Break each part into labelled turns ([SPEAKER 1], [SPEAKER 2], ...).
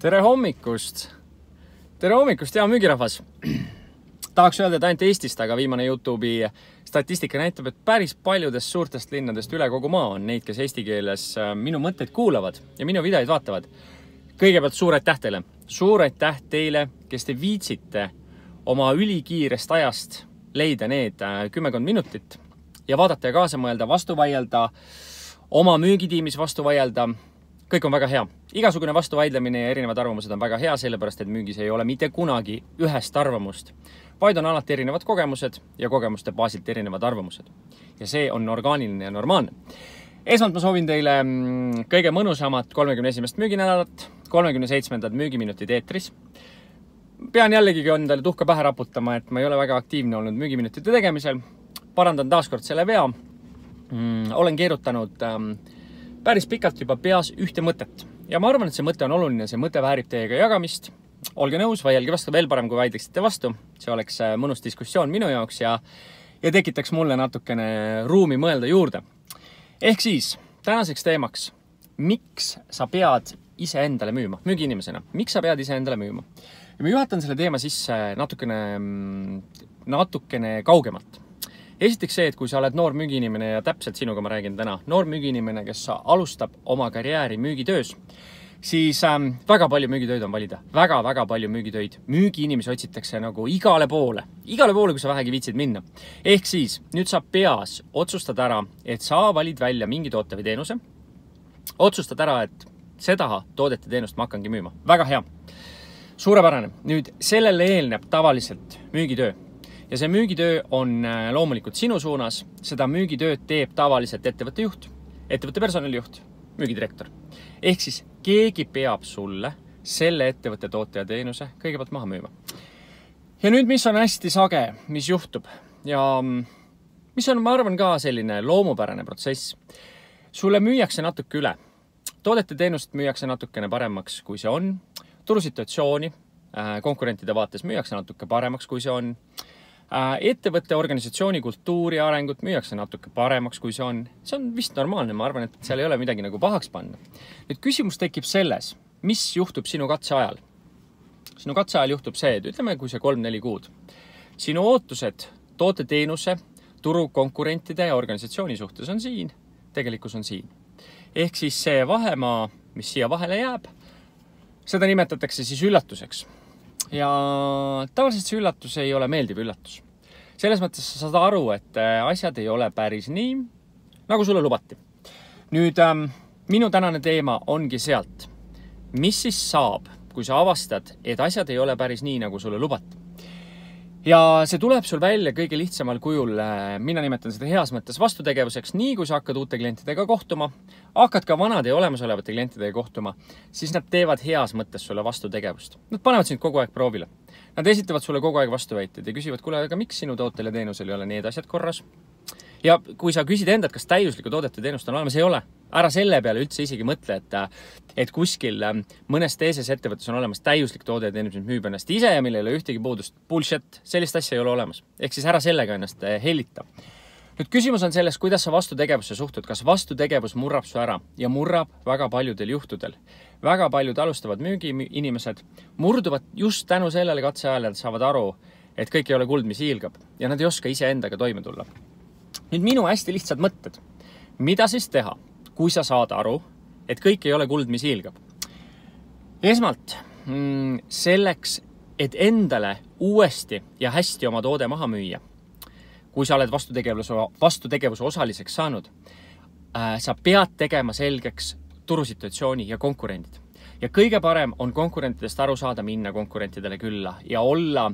[SPEAKER 1] Tere hommikust, hea müügirahvas. Tahaks öelda, et ainult Eestist, aga viimane YouTube'i statistika näitab, et päris paljudest suurtest linnadest üle kogu maa on neid, kes eesti keeles minu mõtteid kuulavad ja minu videoid vaatavad. Kõigepealt suur aitäh teile. Suur aitäh teile, kes te viitsite oma ülikiirest ajast leida need 10 minutit ja vaadata ja kaasa mõelda, vastu vaielda, oma müügitiimis vastu vaielda. Kõik on väga hea. Igasugune vastu vaidlemine ja erinevad arvamused on väga hea, sellepärast et müügis ei ole mitte kunagi ühest arvamust, vaid on alati erinevad kogemused ja kogemuste baasilt erinevad arvamused. Ja see on orgaaniline ja normaalne. Esmalt ma soovin teile kõige mõnusamat 31. müüginädalat, 37. müügiminutid eetris. Pean jällegi endale tuhka pähe raputama, et ma ei ole väga aktiivne olnud müügiminutite tegemisel. Parandan taaskord selle vea. Olen keerutanud päris pikalt juba peas ühte mõtet. Ja ma arvan, et see mõte on oluline, see mõte väärib teiega jagamist. Olge nõus, vaielge vastu, veel parem, kui vaidleksite vastu. See oleks mõnus diskussioon minu jaoks ja tekitaks mulle natukene ruumi mõelda juurde. Ehk siis, tänaseks teemaks, miks sa pead ise endale müüma, müügiinimesena, miks sa pead ise endale müüma? Ja ma juhatan selle teema sisse natukene kaugemalt. Esiteks see, et kui sa oled noor müügiinimene ja täpselt sinuga ma räägin täna, noor müügiinimene, kes alustab oma karjääri müügitöös, siis väga palju müügitöid on valida. Väga palju müügitöid. Müügiinimesi otsitakse nagu igale poole, kui sa vähegi viitsid minna. Ehk siis, nüüd sa peas otsustad ära, et sa valid välja mingi toote või teenuse. Otsustad ära, et seda toodet ja teenust ma hakkangi müüma. Väga hea. Suurepärane. Nüüd sellele eelneb tavaliselt müügitöö. Ja see müügitöö on loomulikult sinu suunas. Seda müügitööd teeb tavaliselt ettevõtte juht, ettevõtte personalijuht, müügidirektor. Ehk siis keegi peab sulle selle ettevõtte toote ja teenuse kõigepealt maha müüma. Ja nüüd, mis on hästi sage, mis juhtub ja mis on, ma arvan, ka selline loomupärane protsess. Sulle müüakse natuke üle. Toodete teenust müüakse natukene paremaks, kui see on. Turusituatsiooni konkurentide vaates müüakse natuke paremaks, kui see on. Ettevõtte organisatsiooni kultuuri arengut müüakse natuke paremaks, kui see on. See on vist normaalne, ma arvan, et seal ei ole midagi nagu pahaks panna. Nüüd küsimus tekib selles, mis juhtub sinu katse ajal. Sinu katse ajal juhtub see, et ütleme, kui see 3-4 kuud. Sinu ootused toote teenuse, turu konkurentide ja organisatsiooni suhtes on siin, tegelikkus on siin. Ehk siis see vahemaa, mis siia vahele jääb, seda nimetatakse siis üllatuseks. Ja tavaliselt see üllatus ei ole meeldiv üllatus. Selles mõttes sa saad aru, et asjad ei ole päris nii, nagu sulle lubati. Nüüd, minu tänane teema ongi sealt. Mis siis saab, kui sa avastad, et asjad ei ole päris nii, nagu sulle lubati? Ja see tuleb sul välja kõige lihtsamal kujul, mina nimetan seda heas mõttes vastutegevuseks, nii kui sa hakkad uute klientidega kohtuma, hakkad ka vanade ja olemasolevate klientidega kohtuma, siis nad teevad heas mõttes sulle vastutegevust. Nad panevad sind kogu aeg proovile. Nad esitavad sulle kogu aeg vastuväited ja küsivad, kuule, aga miks sinu tootel ja teenusel ei ole need asjad korras? Ja kui sa küsid endalt, kas täiuslikku toodet ja teenust on olemas, ei ole. Ära selle peale üldse isegi mõtle, et kuskil mõnes teises ettevõttes on olemas täiuslik toode ja teenus, mis müüb ennast ise ja millele ühtegi puudust. Bullshit, sellist asja ei ole olemas. Ehk siis ära sellega ennast hellita. Nüüd küsimus on selles, kuidas sa vastutegevusse suhtud. Kas vastutegevus murrab su ära ja murrab väga paljudel juhtudel. Väga paljud alustavad müügiinimesed murduvad just tänu sellele katse ajal, et saavad aru, et kõik ei ole kuld, mis hiilgab ja nad ei oska ise endaga toime tulla. Nüüd minu hästi lihtsad mõtted. Mida siis teha, kui sa saad aru, et kõik ei ole kuld, mis hiilgab? Esmalt, selleks, et endale uuesti ja hästi oma toode maha müüa, kui sa oled vastutegevuse osaliseks saanud, sa pead tegema selgeks turusituatsiooni ja konkurendid. Ja kõige parem on konkurentidest aru saada, minna konkurentidele külla ja olla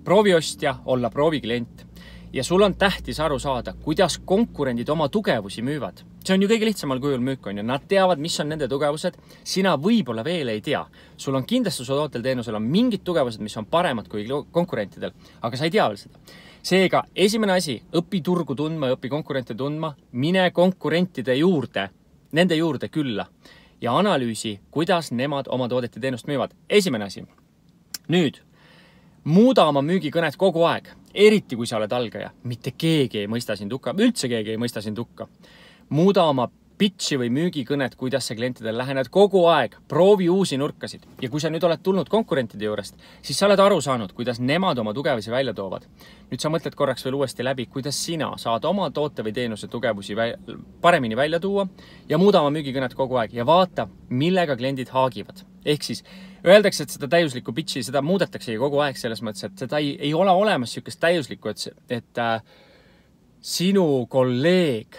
[SPEAKER 1] prooviostja, olla prooviklient. Ja sul on tähtis aru saada, kuidas konkurendid oma tugevusi müüvad. See on ju kõige lihtsamal kujul müük on ja nad teavad, mis on nende tugevused. Sina võib-olla veel ei tea. Sul on kindlasti su tootel teenusel on mingid tugevused, mis on paremad kui konkurentidel, aga sa ei tea veel seda. Seega, esimene asi, õpi turgu tundma ja õpi konkurente tundma, mine konkurentide juurde, nende juurde külla ja analüüsi, kuidas nemad oma toodet ja teenust müüvad. Esimene asi. Nüüd, muuda oma müügikõnet kogu aeg, eriti kui sa oled algaja. Mitte keegi ei mõista sind hukka, üldse keegi ei mõista sind hukka. Muuda oma pitchi või müügikõnet, kuidas sa klientidele lähened kogu aeg, proovi uusi nurkasid. Ja kui sa nüüd oled tulnud konkurentide juurest, siis sa oled aru saanud, kuidas nemad oma tugevusi välja toovad. Nüüd sa mõtled korraks veel uuesti läbi, kuidas sina saad oma toote või teenuse tugevusi paremini välja tuua ja muuda oma müügikõnet kogu aeg ja vaata, millega kliendid haagivad. Ehk siis öeldakse, et seda täiuslikku pitchi, seda muudetaksegi kogu aeg selles mõttes, et seda ei ole olemas niisugust täiuslikku, et sinu kolleeg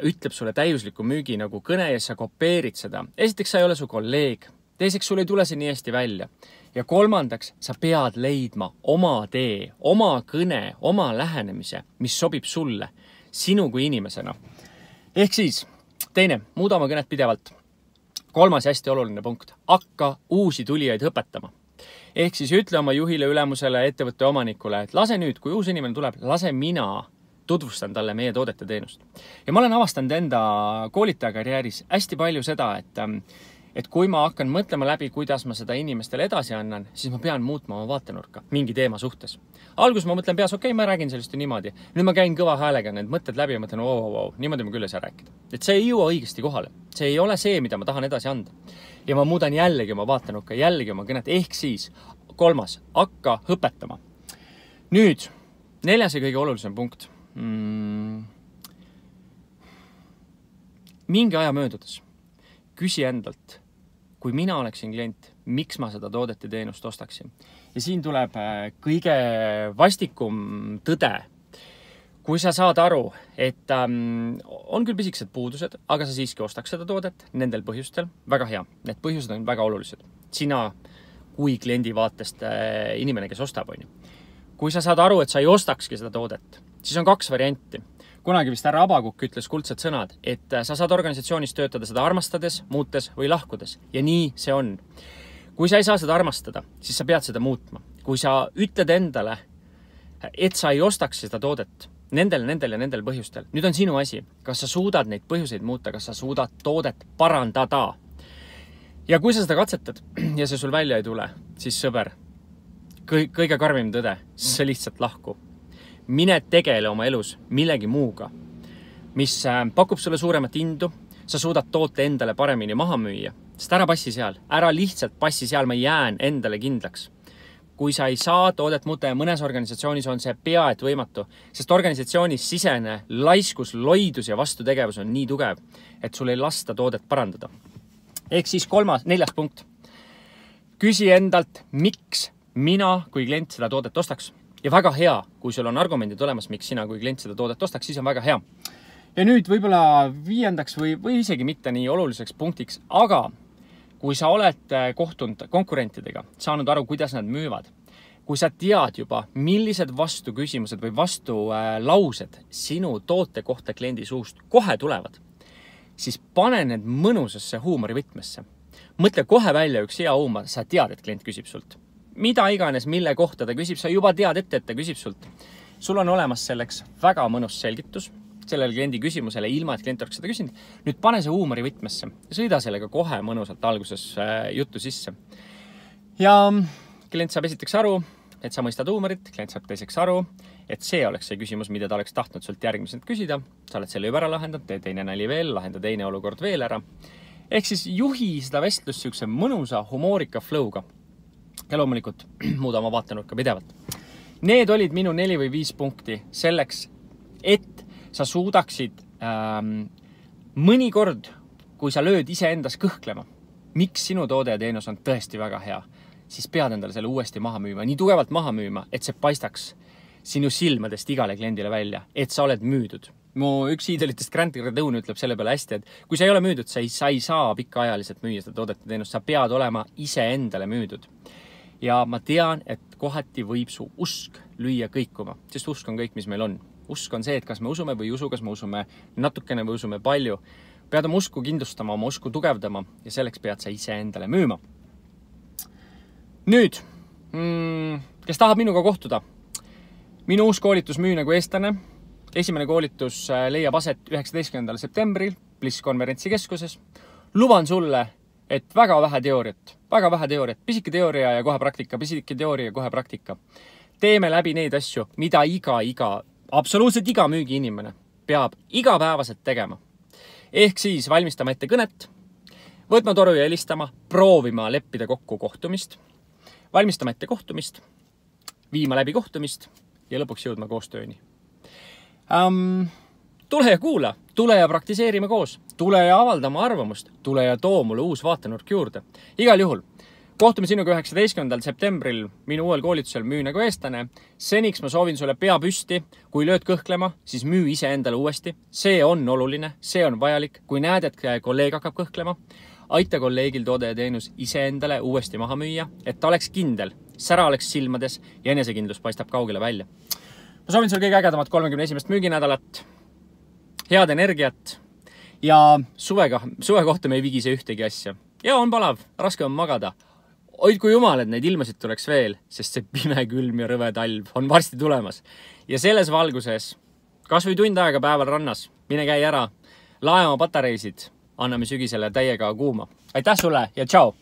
[SPEAKER 1] ütleb sulle täiusliku müügi nagu kõne ja sa kopeerid seda. Esiteks, sa ei ole su kolleeg. Teiseks, sul ei tule see nii hästi välja. Ja kolmandaks, sa pead leidma oma tee, oma kõne, oma lähenemise, mis sobib sulle, sinu kui inimesena. Ehk siis, teine, muuda oma kõnet pidevalt. Kolmas hästi oluline punkt, hakka uusi tulijaid õpetama. Ehk siis ütle oma juhile, ülemusele, ettevõtte omanikule, et lase nüüd, kui uus inimene tuleb, lase mina tutvustan talle meie toodet ja teenust. Ja ma olen avastanud enda koolitaja karjääris hästi palju seda, et kui ma hakkan mõtlema läbi, kuidas ma seda inimestele edasi annan, siis ma pean muutma oma vaatenurka mingi teema suhtes. Alguses ma mõtlen peas, okei, ma räägin sellest ju niimoodi. Nüüd ma käin kõva häälega need mõtted läbi ja mõtlen, niimoodi ma küll ei saa rääkida. Et see ei jõua õigesti kohale. See ei ole see, mida ma tahan edasi anda. Ja ma muudan jällegi oma vaatenurka, jällegi oma kõnet. Ehk siis, kolmas, hakka õpetama. Nüüd, neljas ja kõige olulisem punkt. Mingi aja möödudes küsi endalt, kui mina oleksin klient, miks ma seda toodet ja teenust ostaksin. Ja siin tuleb kõige vastikum tõde. Kui sa saad aru, et on küll pisikesed puudused, aga sa siiski ostaks seda toodet nendel põhjustel, väga hea. Need põhjused on väga olulised. Sina kui kliendi vaatest inimene, kes ostab, on ju. Kui sa saad aru, et sa ei ostakski seda toodet, siis on kaks varianti. Kunagi vist härra Abakukk ütles kuldsed sõnad, et sa saad organisatsioonis töötada seda armastades, muutes või lahkudes. Ja nii see on. Kui sa ei saa seda armastada, siis sa pead seda muutma. Kui sa ütled endale, et sa ei ostaks seda toodet nendel põhjustel, nüüd on sinu asi. Kas sa suudad neid põhjuseid muuta, kas sa suudad toodet parandada? Ja kui sa seda katsetad ja see sul välja ei tule, siis sõber, kõige karmim tõde, sa lihtsalt lahku. Mine tegele oma elus millegi muuga, mis pakub sulle suuremat indu, sa suudad toote endale paremini maha müüa, sest ära passi seal, ära lihtsalt passi seal, ma jään endale kindlaks. Kui sa ei saa toodet muuta ja mõnes organisatsioonis on see pea et võimatu, sest organisatsioonis sisene laiskus, loidus ja vastutegevus on nii tugev, et sul ei lasta toodet parandada. Ehk siis neljas punkt. Küsi endalt, miks mina kui klient seda toodet ostaks. Ja väga hea, kui sul on argumendid olemas, miks sina kui klient seda toodet ostaks, siis on väga hea. Ja nüüd võib-olla viiendaks või isegi mitte nii oluliseks punktiks, aga kui sa oled kohtunud konkurentidega, saanud aru, kuidas nad müüvad, kui sa tead juba, millised vastuküsimused või vastulaused sinu toote kohta kliendi suust kohe tulevad, siis pane need mõnusasse huumorivõtmesse. Mõtle kohe välja üks hea huumor, sa tead, et klient küsib sult. Mida iganes, mille kohta ta küsib, sa juba tead ette, et ta küsib sult. Sul on olemas selleks väga mõnus selgitus sellele kliendi küsimusele, ilma et klient oleks seda küsinud. Nüüd pane see huumori võtmesse ja sõida sellega kohe mõnusalt alguses juttu sisse. Ja klient saab esiteks aru, et sa mõistad huumorit, klient saab teiseks aru, et see oleks see küsimus, mida ta oleks tahtnud sult järgmiselt küsida. Sa oled selle juba ära lahendanud, tee teine nali veel, lahenda teine olukord veel ära. Ehk siis juhi seda vestlust siukse mõnusa humoorika flow'ga. Ja loomulikult muuda oma vaatenurka pidevalt. Need olid minu 4 või 5 punkti selleks, et sa suudaksid mõnikord, kui sa lööd ise endas kõhklema, miks sinu toode ja teenus on tõesti väga hea, siis pead endale selle uuesti maha müüma, nii tugevalt maha müüma, et see paistaks sinu silmadest igale kliendile välja, et sa oled müüdud. Mu üks iidolitest Grant Cardone ütleb selle peale hästi, et kui sa ei ole müüdud, sa ei saa pikaajaliselt müüa seda toodet ja teenust, sa pead olema ise endale müüdud. Ja ma tean, et kohati võib su usk lüüa kõikuma, sest usk on kõik, mis meil on. Usk on see, et kas me usume või ei usu, kas me usume natukene või usume palju. Pead oma usku kindlustama, oma usku tugevdama ja selleks pead sa ise endale müüma. Nüüd, kes tahab minuga kohtuda? Minu uus koolitus Müü nagu eestlane. Esimene koolitus leiab aset 19. septembril Bliss konverentsikeskuses. Luban sulle, et väga vähe teooriat, pisike teooria ja kohe praktika, pisike teooria ja kohe praktika. Teeme läbi neid asju, mida absoluutselt iga müügiinimene peab igapäevaselt tegema. Ehk siis valmistama ette kõnet, võtma toru ja helistama, proovima leppida kokku kohtumist, valmistama ette kohtumist, viima läbi kohtumist ja lõpuks jõudma koostööni. Tule ja kuula, tule ja praktiseerime koos, tule ja avaldama arvamust, tule ja too mulle uus vaatenurk juurde. Igal juhul, kohtume sinuga 19. septembril minu uuel koolitusel Müü nagu eestlane. Seniks ma soovin sulle pea püsti, kui lööd kõhklema, siis müü ise endale uuesti. See on oluline, see on vajalik, kui näed, et kolleeg hakkab kõhklema. Aita kolleegil toode ja teenus ise endale uuesti maha müüa, et ta oleks kindel, sära oleks silmades ja enesekindlus paistab kaugele välja. Ma soovin sulle kõige ägedamat 31. müüginädalat, head energiat ja suve kohta me ei vigise ühtegi asja. Ja on palav, raske on magada. Hoidku jumal, et neid ilmasid tuleks veel, sest see pime, külm ja rõve talv on varsti tulemas. Ja selles valguses, kas või tund aega päeval rannas, mine käi ära, lae oma patareisid, anname sügisele täiega kuuma. Aitäh sulle ja tšau!